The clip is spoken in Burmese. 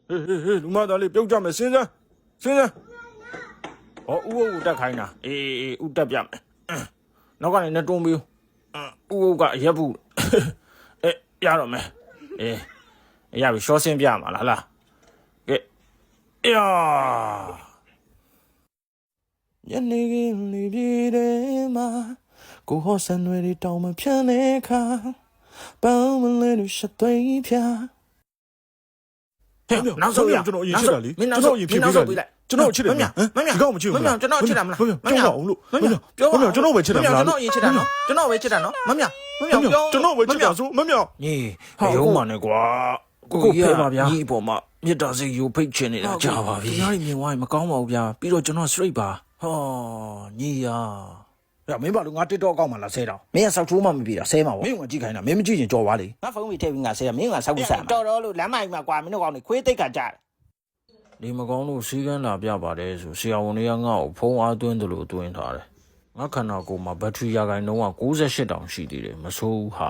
လူမသားလေးပြုတ်ကြမယ်စဉ်းစားဟောဥပုပ်ကိုတက်ခိုင်းတာအေးဥတက်ပြမယ်နောက်ကနေနဲ့တွန်းပြီးဥပုပ်ကအရက်ဘူးရတော့မယ်ရပြီရှော့စင်းပြမှာလားကဲညနေခင်းလေးပြေးတယ်မှာကိုဟောဆန်တွေတောင်းမဖြန်းတဲ့ခါပေါင်းမလဲလို့ရှက်သွေးဖြာနောက်ဆုံးကျွန်တော်အရင်ချစ်တာလေကျွန်တော်အရင်ဖြစ်ပြီးလိုက်ကျွန်တော်ချစ်တယ်မမြဒီကောင်မချစ်ဘူးကျွန်တော်ချစ်တာမလားပြောအောင်လို့ပြောကျွန်တော်ပဲချစ်တာမလားကျွန်တော်အရင်ချစ်တာနော်ကျွန်တော်ပဲချစ်တာနော်မမြပြောကျွန်တော်ပဲချစ်တာဆိုမမြညီရုံးပါနဲ့ကွာကိုဖေးပါဗျာညီအပေါ်မှာမြစ်တာစိတ်ယူဖိတ်ချင်နေတာကြာပါပြီဒီနေ့မြင်သွားရင်မကောင်းပါဘူးဗျာပြီးတော့ကျွန်တော် straight ပါဟောညီရမင်းဘာလို့ငါ TikTok အကောင့်မှာလာဆဲတော့မင်းကစောက်ချိုးမှမပြေတာဆဲမှာပေါ့မင်းကကြည့်ခိုင်းတာမင်းမကြည့်ရင်ကြော်ပါလေငါဖုန်းပြီးထည့်ပြီးငါဆဲတာမင်းကစောက်ခုစားမှာတော်တော်လို့လမ်းမကြီးမှာကွာမင်းတို့ကောင်တွေခွေးတိတ်ကကြတယ်ဒီမကောင်းလို့စီးကန်းလာပြပါတယ်ဆိုဆရာဝန်တွေကငါ့ကိုဖုန်းအားသွင်းတယ်လို့သွင်းထားတယ်ငါခန္ဓာကိုယ်မှာဘက်ထရီရာခိုင်နှုန်းက68တောင်ရှိသေးတယ်မဆိုးဘူးဟာ